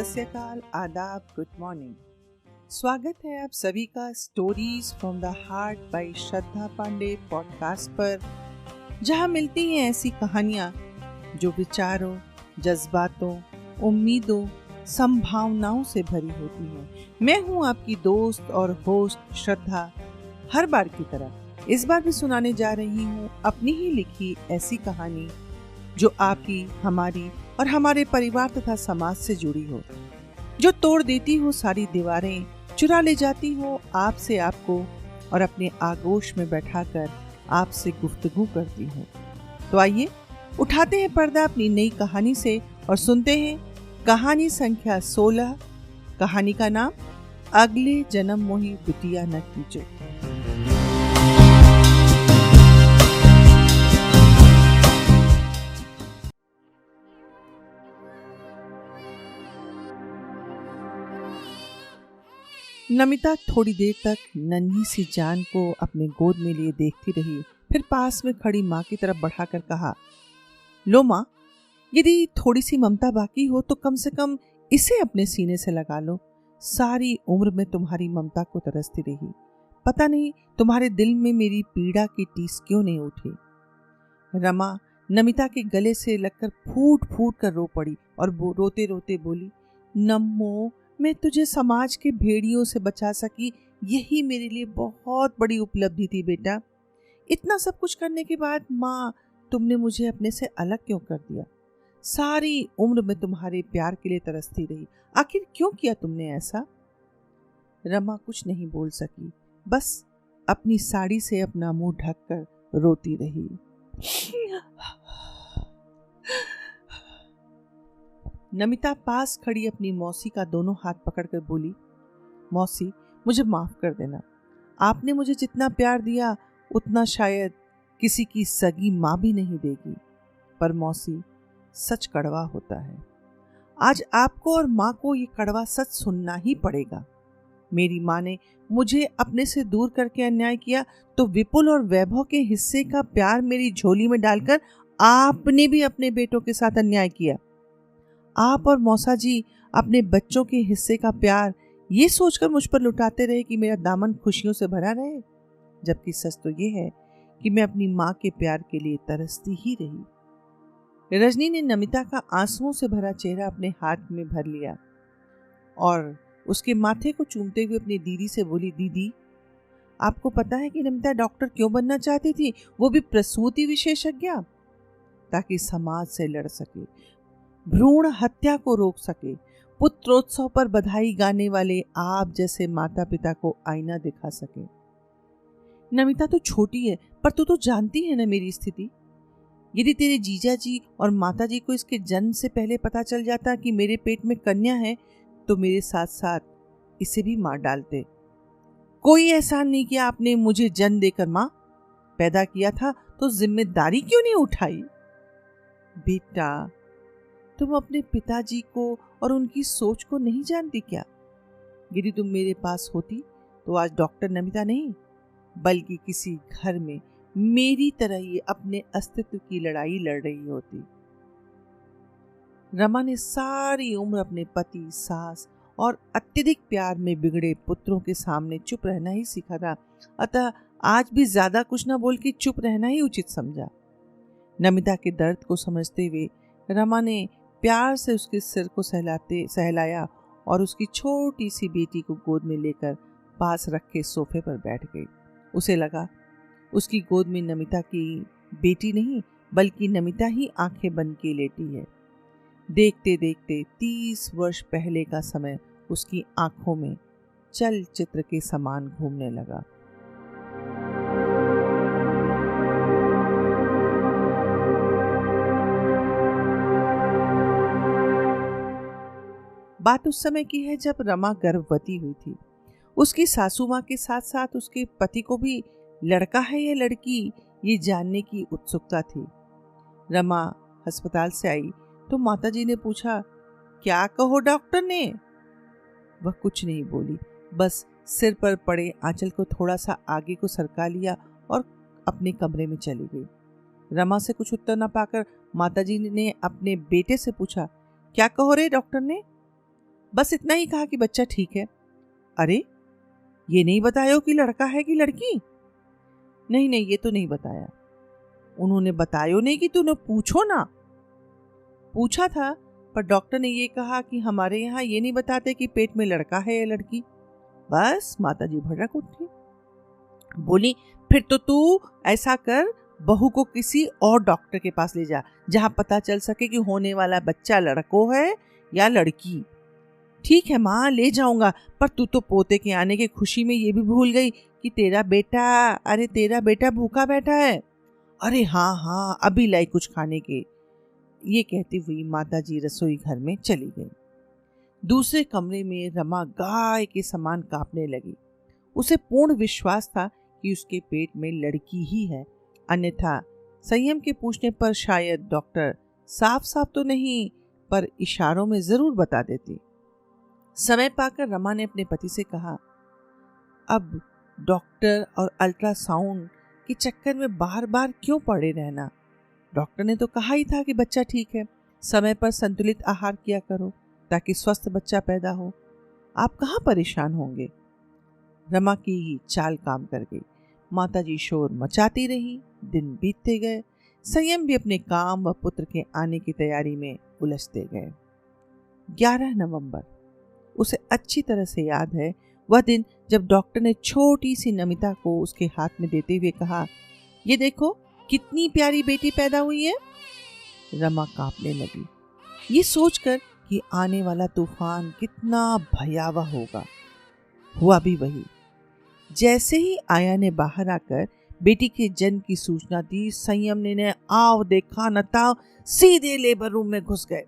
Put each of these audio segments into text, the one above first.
सत श्री अकाल, आदाब, गुड मॉर्निंग। स्वागत है आप सभी का stories from the heart by Shraddha Pandey podcast पर, जहां मिलती हैं ऐसी कहानियां जो विचारों, जज्बातों, उम्मीदों, संभावनाओं से भरी होती हैं। मैं हूं आपकी दोस्त और होस्ट श्रद्धा। हर बार की तरह इस बार भी सुनाने जा रही हूं अपनी ही लिखी ऐसी कहानी जो आपकी, हमारी और हमारे परिवार तथा समाज से जुड़ी हो, जो तोड़ देती हो सारी दीवारें, चुरा ले जाती हो आपसे आपको और अपने आगोश में बैठाकर आपसे गुफ्तगू करती हो। तो आइए उठाते हैं पर्दा अपनी नई कहानी से और सुनते हैं कहानी संख्या 16। कहानी का नाम अगले जन्म मोही बिटिया न कीजो। नमिता थोड़ी देर तक नन्ही सी जान को अपने गोद में लिए देखती रही, फिर पास में खड़ी माँ की तरफ बढ़ाकर कहा, लो माँ, यदि थोड़ी सी ममता बाकी हो तो कम से कम इसे अपने सीने से लगा लो। सारी उम्र में तुम्हारी ममता को तरसती रही, पता नहीं तुम्हारे दिल में मेरी पीड़ा की टीस क्यों नहीं उठी। रमा नमिता के गले से लगकर फूट फूट कर रो पड़ी और रोते रोते बोली, नम्मो, मैं तुझे समाज के भेड़ियों से बचा सकी, यही मेरे लिए बहुत बड़ी उपलब्धि थी बेटा। इतना सब कुछ करने के बाद माँ, तुमने मुझे अपने से अलग क्यों कर दिया? सारी उम्र में तुम्हारे प्यार के लिए तरसती रही, आखिर क्यों किया तुमने ऐसा? रमा कुछ नहीं बोल सकी, बस अपनी साड़ी से अपना मुंह ढककर रोती रही। नमिता पास खड़ी अपनी मौसी का दोनों हाथ पकड़कर बोली, मौसी, मुझे माफ कर देना। आपने मुझे जितना प्यार दिया उतना शायद किसी की सगी माँ भी नहीं देगी। पर मौसी, सच कड़वा होता है। आज आपको और माँ को ये कड़वा सच सुनना ही पड़ेगा। मेरी माँ ने मुझे अपने से दूर करके अन्याय किया, तो विपुल और वैभव के हिस्से का प्यार मेरी झोली में डालकर आपने भी अपने बेटों के साथ अन्याय किया। आप और मौसा जी अपने बच्चों के हिस्से का प्यार ये सोचकर मुझ पर लुटाते रहे कि मेरा दामन खुशियों से भरा रहे, जबकि सच तो ये है कि मैं अपनी माँ के प्यार के लिए तरसती ही रही। रजनी ने नमिता का आंसुओं से भरा चेहरा अपने हाथ में भर लिया और उसके माथे को चूमते हुए अपनी दीदी से बोली, दीदी, आपको पता है कि नमिता डॉक्टर क्यों बनना चाहती थी? वो भी प्रसूति विशेषज्ञ, ताकि समाज से लड़ सके, भ्रूण हत्या को रोक सके, पुत्रोत्सव पर बधाई गाने वाले आप जैसे माता पिता को आईना दिखा सके। नमिता तो छोटी है, पर तू तो जानती है ना मेरी स्थिति। यदि तेरे जीजा जी और माता जी को इसके जन्म से पहले पता चल जाता कि मेरे पेट में कन्या है, तो मेरे साथ साथ इसे भी मार डालते। कोई एहसान नहीं किया आपने मुझे जन्म देकर माँ। पैदा किया था तो जिम्मेदारी क्यों नहीं उठाई? बेटा, तुम अपने पिताजी को और उनकी सोच को नहीं जानती क्या? यदि तुम मेरे पास होती तो आज डॉक्टर नमिता नहीं, बल्कि किसी घर में मेरी तरह ही अपने अस्तित्व की लड़ाई लड़ रही होती। रमा ने सारी उम्र अपने पति, सास और अत्यधिक प्यार में बिगड़े पुत्रों के सामने चुप रहना ही सीखा था, अतः आज भी ज्यादा कुछ न बोल के चुप रहना ही उचित समझा। नमिता के दर्द को समझते हुए रमा ने प्यार से उसके सिर को सहलाया और उसकी छोटी सी बेटी को गोद में लेकर पास रख के सोफे पर बैठ गई। उसे लगा उसकी गोद में नमिता की बेटी नहीं, बल्कि नमिता ही आंखें बंद के लेटी है। देखते देखते 30 वर्ष पहले का समय उसकी आंखों में चलचित्र के समान घूमने लगा। बात उस समय की है जब रमा गर्भवती हुई थी। उसकी सासू माँ के साथ साथ उसके पति को भी लड़का है या लड़की ये जानने की उत्सुकता थी। रमा अस्पताल से आई तो माताजी ने पूछा, क्या कहो डॉक्टर ने? वह कुछ नहीं बोली, बस सिर पर पड़े आंचल को थोड़ा सा आगे को सरका लिया और अपने कमरे में चली गई। रमा से कुछ उत्तर न पाकर माताजी ने अपने बेटे से पूछा, क्या कहो रे डॉक्टर ने? बस इतना ही कहा कि बच्चा ठीक है। अरे, ये नहीं बताया कि लड़का है कि लड़की? नहीं नहीं, ये तो नहीं बताया। उन्होंने बतायो नहीं कि तूने पूछो ना? पूछा था, पर डॉक्टर ने ये कहा कि हमारे यहाँ ये नहीं बताते कि पेट में लड़का है या लड़की। बस माताजी भड़क उठी, बोली, फिर तो तू ऐसा कर, बहू को किसी और डॉक्टर के पास ले जा, जहां पता चल सके कि होने वाला बच्चा लड़को है या लड़की। ठीक है माँ, ले जाऊंगा, पर तू तो पोते के आने की खुशी में ये भी भूल गई कि तेरा बेटा भूखा बैठा है। अरे हाँ हाँ, अभी लाई कुछ खाने के। ये कहती हुई माताजी रसोई घर में चली गई। दूसरे कमरे में रमा गाय के समान कांपने लगी। उसे पूर्ण विश्वास था कि उसके पेट में लड़की ही है, अन्यथा संयम के पूछने पर शायद डॉक्टर साफ साफ तो नहीं पर इशारों में जरूर बता देती। समय पाकर रमा ने अपने पति से कहा, अब डॉक्टर और अल्ट्रासाउंड के चक्कर में बार बार क्यों पड़े रहना? डॉक्टर ने तो कहा ही था कि बच्चा ठीक है, समय पर संतुलित आहार किया करो ताकि स्वस्थ बच्चा पैदा हो। आप कहाँ परेशान होंगे? रमा की चाल काम कर गई। माताजी शोर मचाती रही। दिन बीतते गए। संयम भी अपने काम व पुत्र के आने की तैयारी में उलझते गए। 11 नवंबर, उसे अच्छी तरह से याद है वह दिन जब डॉक्टर ने छोटी सी नमिता को उसके हाथ में देते हुए कहा, ये देखो कितनी प्यारी बेटी पैदा हुई है। रमा कांपने लगी, ये सोचकर कि आने वाला तूफान कितना भयावह होगा। हुआ भी वही। जैसे ही आया ने बाहर आकर बेटी के जन्म की सूचना दी, संयम ने आव देखा न ताव सीधे लेबर रूम में घुस गए।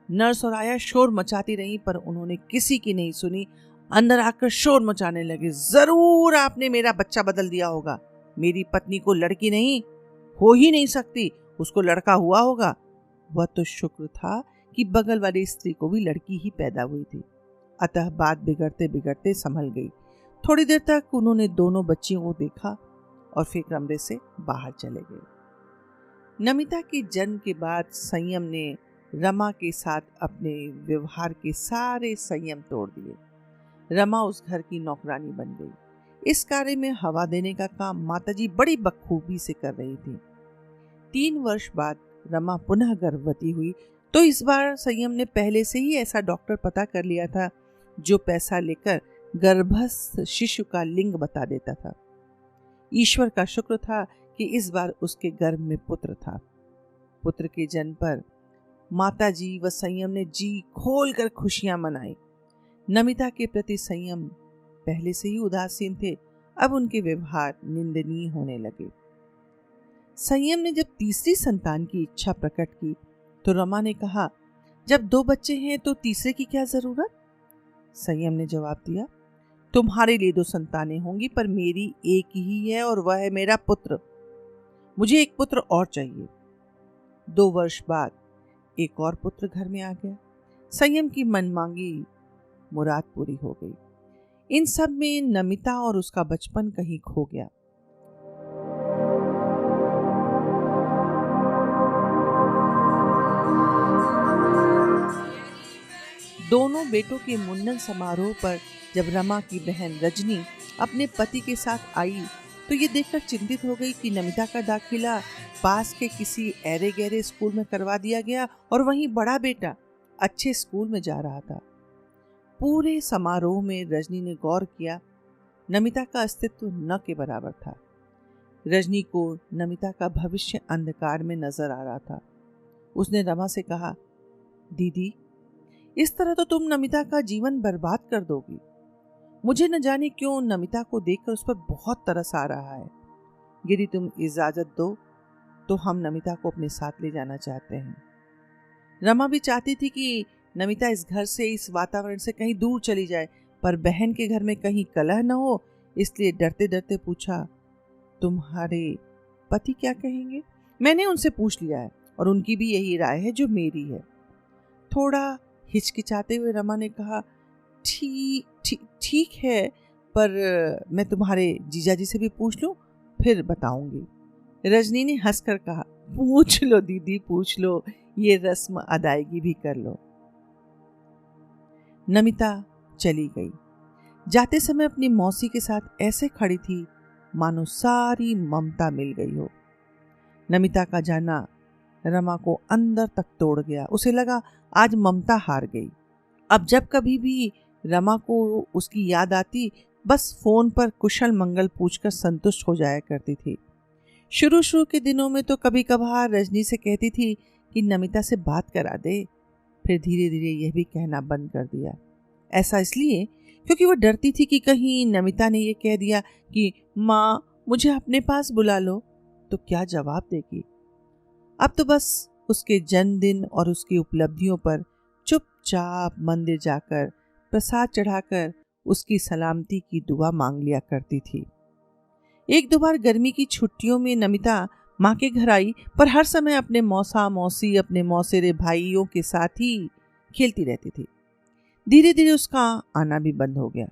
नर्स और आया शोर मचाती रही, पर उन्होंने किसी की नहीं सुनी। अंदर आकर शोर मचाने लगे, जरूर आपने मेरा बच्चा बदल दिया होगा। मेरी पत्नी को लड़की नहीं, हो ही नहीं सकती, उसको लड़का हुआ होगा। वह तो शुक्र था कि बगल वाली स्त्री को भी लड़की ही पैदा हुई थी। अतः बात बिगड़ते बिगड़ते संभल गई। थोड़ी देर तक उन्होंने दोनों बच्चियों को देखा और फिर कमरे से बाहर चले गए। नमिता के जन्म के बाद संयम ने रमा के साथ अपने व्यवहार के सारे संयम तोड़ दिए। रमा उस घर की नौकरानी बन गई। इस कार्य में हवा देने का काम माताजी बड़ी बखूबी से कर रही थी। 3 वर्ष बाद रमा पुनः गर्भवती हुई, तो इस बार संयम ने पहले से ही ऐसा डॉक्टर पता कर लिया था जो पैसा लेकर गर्भस्थ शिशु का लिंग बता देता था। ईश्वर का शुक्र था कि इस बार उसके गर्भ में पुत्र था। पुत्र के जन्म पर माताजी व संयम ने जी खोलकर खुशियां मनाई। नमिता के प्रति संयम पहले से ही उदासीन थे, अब उनके व्यवहार निंदनीय होने लगे। संयम ने जब तीसरी संतान की इच्छा प्रकट की तो रमा ने कहा, जब 2 बच्चे हैं तो तीसरे की क्या जरूरत? संयम ने जवाब दिया, तुम्हारे लिए 2 संतानें होंगी, पर मेरी एक ही है और वह है मेरा पुत्र। मुझे एक पुत्र और चाहिए। 2 वर्ष बाद एक और पुत्र घर में आ गया। संयम की मनमांगी मुराद पूरी हो गई। इन सब में नमिता और उसका बचपन कहीं खो गया। दोनों बेटों के मुंडन समारोह पर जब रमा की बहन रजनी अपने पति के साथ आई तो ये देखकर चिंतित हो गई कि नमिता का दाखिला पास के किसी ऐरे गहरे स्कूल में करवा दिया गया और वहीं बड़ा बेटा अच्छे स्कूल में जा रहा था। पूरे समारोह में रजनी ने गौर किया, नमिता का अस्तित्व न के बराबर था। रजनी को नमिता का भविष्य अंधकार में नजर आ रहा था। उसने रमा से कहा, दीदी, इस तरह तो तुम नमिता का जीवन बर्बाद कर दोगी। मुझे न जाने क्यों नमिता को देखकर उस पर बहुत तरस आ रहा है। यदि तुम इजाजत दो तो हम नमिता को अपने साथ ले जाना चाहते हैं। रमा भी चाहती थी कि नमिता इस घर से, इस वातावरण से कहीं दूर चली जाए, पर बहन के घर में कहीं कलह न हो, इसलिए डरते डरते पूछा, तुम्हारे पति क्या कहेंगे? मैंने उनसे पूछ लिया है और उनकी भी यही राय है जो मेरी है। थोड़ा हिचकिचाते हुए रमा ने कहा, ठीक है, पर मैं तुम्हारे जीजाजी से भी पूछ लूं, फिर बताऊंगी। रजनी ने हंसकर कहा, पूछ लो दीदी, पूछ लो, ये रस्म अदायगी भी कर लो। नमिता चली गई। जाते समय अपनी मौसी के साथ ऐसे खड़ी थी मानो सारी ममता मिल गई हो। नमिता का जाना रमा को अंदर तक तोड़ गया। उसे लगा आज ममता हार गई। अब जब कभी भी रमा को उसकी याद आती, बस फोन पर कुशल मंगल पूछकर संतुष्ट हो जाया करती थी। शुरू शुरू के दिनों में तो कभी कभार रजनी से कहती थी कि नमिता से बात करा दे, फिर धीरे धीरे यह भी कहना बंद कर दिया। ऐसा इसलिए क्योंकि वो डरती थी कि कहीं नमिता ने यह कह दिया कि माँ मुझे अपने पास बुला लो, तो क्या जवाब देगी। अब तो बस उसके जन्मदिन और उसकी उपलब्धियों पर चुपचाप मंदिर जाकर प्रसाद चढ़ाकर उसकी सलामती की दुआ मांग लिया करती थी। एक दो बार गर्मी की छुट्टियों में नमिता माँ के घर आई, पर हर समय अपने मौसा मौसी अपने मौसेरे भाइयों के साथ ही खेलती रहती थी। धीरे धीरे उसका आना भी बंद हो गया।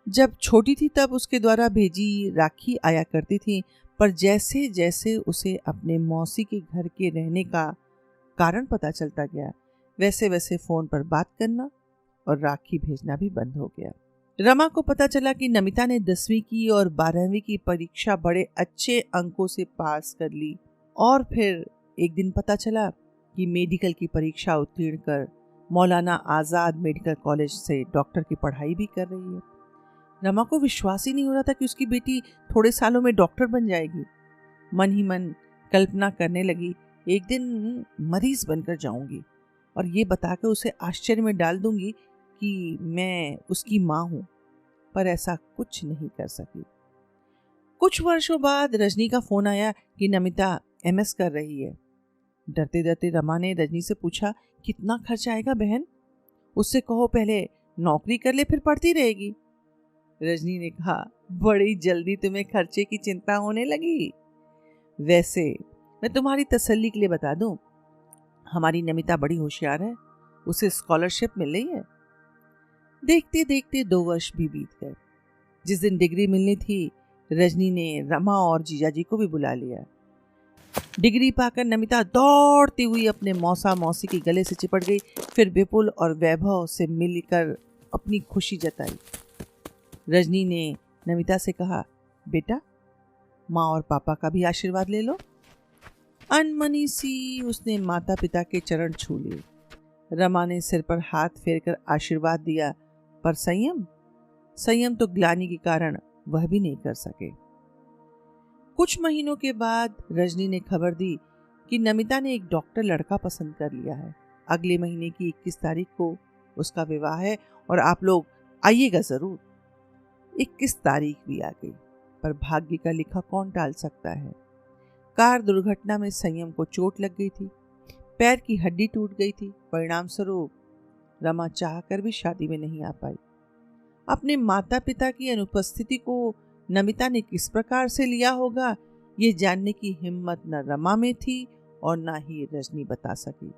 जब छोटी थी तब उसके द्वारा भेजी राखी आया करती थी, पर जैसे जैसे उसे अपने मौसी के घर के रहने का कारण पता चलता गया, वैसे वैसे फोन पर बात करना और राखी भेजना भी बंद हो गया। रमा को पता चला कि नमिता ने 10वीं की और 12वीं की परीक्षा बड़े अच्छे अंकों से पास कर ली, और फिर एक दिन पता चला कि मेडिकल की परीक्षा उत्तीर्ण कर मौलाना आज़ाद मेडिकल कॉलेज से डॉक्टर की पढ़ाई भी कर रही है। रमा को विश्वास ही नहीं हो रहा था कि उसकी बेटी थोड़े सालों में डॉक्टर बन जाएगी। मन ही मन कल्पना करने लगी, एक दिन मरीज बनकर जाऊंगी और ये बताकर उसे आश्चर्य में डाल दूंगी कि मैं उसकी माँ हूँ, पर ऐसा कुछ नहीं कर सकी। कुछ वर्षों बाद रजनी का फोन आया कि नमिता MS कर रही है। डरते डरते रमा ने रजनी से पूछा, कितना खर्च आएगा बहन? उससे कहो पहले नौकरी कर ले, फिर पढ़ती रहेगी। रजनी ने कहा, बड़ी जल्दी तुम्हें खर्चे की चिंता होने लगी। वैसे मैं तुम्हारी तसल्ली के लिए बता दूं, हमारी नमिता बड़ी होशियार है, उसे स्कॉलरशिप मिल रही है। देखते देखते 2 वर्ष भी बीत गए। जिस दिन डिग्री मिलनी थी, रजनी ने रमा और जीजाजी को भी बुला लिया। डिग्री पाकर नमिता दौड़ती हुई अपने मौसा मौसी के गले से चिपट गई, फिर विपुल और वैभव से मिलकर अपनी खुशी जताई। रजनी ने नमिता से कहा, बेटा माँ और पापा का भी आशीर्वाद ले लो। अनमनी सी उसने माता पिता के चरण छू लिए। रमा ने सिर पर हाथ फेरकर आशीर्वाद दिया, पर संयम तो ग्लानि के कारण वह भी नहीं कर सके। कुछ महीनों के बाद रजनी ने खबर दी कि नमिता ने एक डॉक्टर लड़का पसंद कर लिया है। अगले महीने की 21 तारीख को उसका विवाह है और आप लोग आइएगा जरूर। 21 तारीख भी आ गई, पर भाग्य का लिखा कौन टाल सकता है। कार दुर्घटना में संयम को चोट लग गई थी, पैर की हड्डी टूट गई थी। परिणाम स्वरूप रमा चाहकर भी शादी में नहीं आ पाई। अपने माता पिता की अनुपस्थिति को नमिता ने किस प्रकार से लिया होगा, ये जानने की हिम्मत न रमा में थी और न ही रजनी बता सकी।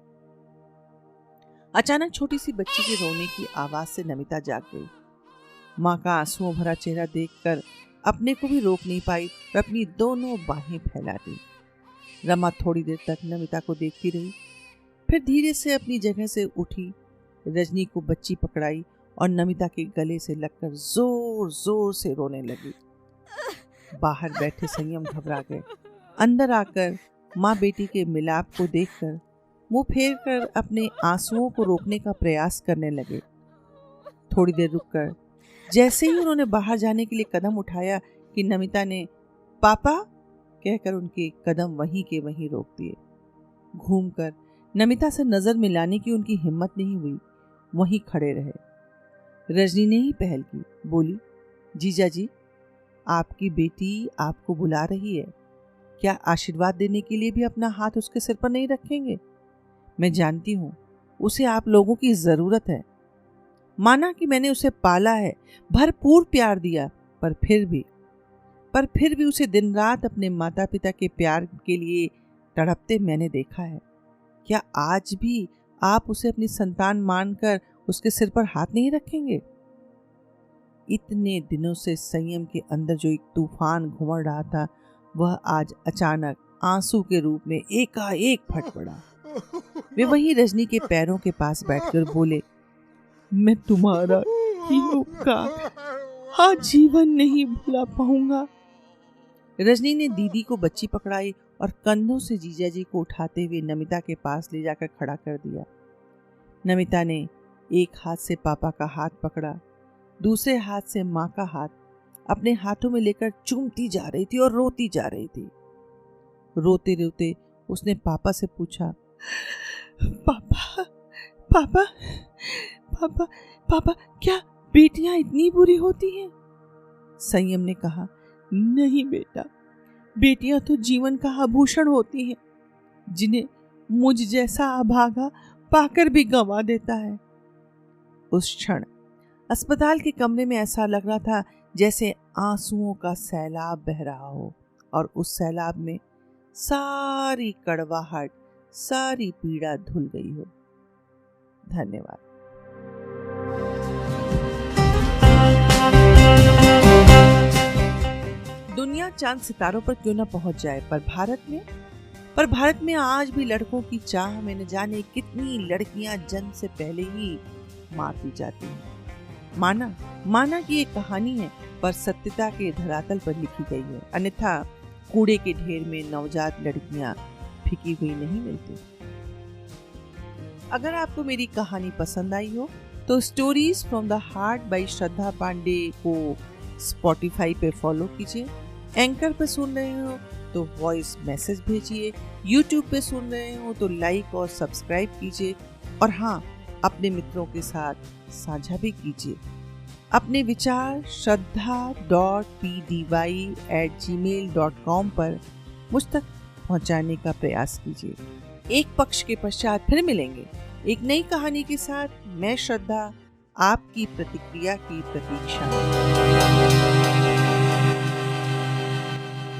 अचानक छोटी सी बच्ची के रोने की आवाज से नमिता जाग गई। माँ का आंसुओं भरा चेहरा देखकर अपने को भी रोक नहीं पाई और अपनी दोनों बाहें फैला दी। रमा थोड़ी देर तक नमिता को देखती रही, फिर धीरे से अपनी जगह से उठी, रजनी को बच्ची पकड़ाई और नमिता के गले से लगकर जोर जोर से रोने लगी। बाहर बैठे संयम घबरा गए। अंदर आकर माँ बेटी के मिलाप को देखकर मुंह फेर कर अपने आंसुओं को रोकने का प्रयास करने लगे। थोड़ी देर रुककर जैसे ही उन्होंने बाहर जाने के लिए कदम उठाया कि नमिता ने पापा कहकर उनके कदम वहीं के वहीं रोक दिए। घूमकर नमिता से नजर मिलाने की उनकी हिम्मत नहीं हुई, वहीं खड़े रहे। रजनी ने ही पहल की, बोली, जीजा जी आपकी बेटी आपको बुला रही है, क्या आशीर्वाद देने के लिए भी अपना हाथ उसके सिर पर नहीं रखेंगे? मैं जानती हूँ उसे आप लोगों की जरूरत है। माना कि मैंने उसे पाला है, भरपूर प्यार दिया, पर फिर भी उसे दिन रात अपने माता पिता के प्यार के लिए तड़पते मैंने देखा है। क्या आज भी आप उसे अपनी संतान मानकर उसके सिर पर हाथ नहीं रखेंगे? इतने दिनों से संयम के अंदर जो एक तूफान घुमड़ रहा था, वह आज अचानक आंसू के रूप में एकाएक फट पड़ा। वे वहीं रजनी के पैरों के पास बैठकर बोले, मैं तुम्हारा ये उपकार आजीवन नहीं भुला पाऊंगा। रजनी ने दीदी को बच्ची पकड़ाई और कंधों से जीजा जी को उठाते हुए नमिता के पास ले जाकर खड़ा कर दिया। नमिता ने एक हाथ से पापा का हाथ पकड़ा, दूसरे हाथ से माँ का हाथ अपने हाथों में लेकर चूमती जा रही थी और रोती जा रही थी। रोते रोते उसने पापा से पूछा, पापा पापा पापा पापा क्या बेटियां इतनी बुरी होती हैं? संयम ने कहा, नहीं बेटा, बेटियां तो जीवन का आभूषण होती हैं जिन्हें मुझ जैसा अभागा पाकर भी गंवा देता है। उस क्षण अस्पताल के कमरे में ऐसा लग रहा था जैसे आंसुओं का सैलाब बह रहा हो और उस सैलाब में सारी कड़वाहट, सारी पीड़ा धुल गई हो। धन्यवाद। दुनिया चांद सितारों पर क्यों न पहुंच जाए, पर भारत में आज भी लड़कों की चाह में न जाने कितनी लड़कियां जन्म से पहले ही मार दी जाती हैं। माना कि ये कहानी है, पर सत्यता के धरातल पर लिखी गई है, अन्यथा कूड़े के ढेर में नवजात लड़कियां फिकी हुई नहीं मिलती। अगर आपको मेरी कहानी पसंद आई हो तो stories from the heart by Shraddha Pandey को स्पॉटिफाई पे फॉलो कीजिए। एंकर पे सुन रहे हो तो वॉइस मैसेज भेजिए। यूट्यूब पे सुन रहे हो तो लाइक और सब्सक्राइब कीजिए। और हाँ, अपने मित्रों के साथ साझा भी कीजिए। अपने विचार shraddha.pdy@gmail.com पर मुझ तक पहुंचाने का प्रयास कीजिए। एक पक्ष के पश्चात फिर मिलेंगे एक नई कहानी के साथ। मैं श्रद्धा आपकी प्रतिक्रिया की प्रतीक्षा।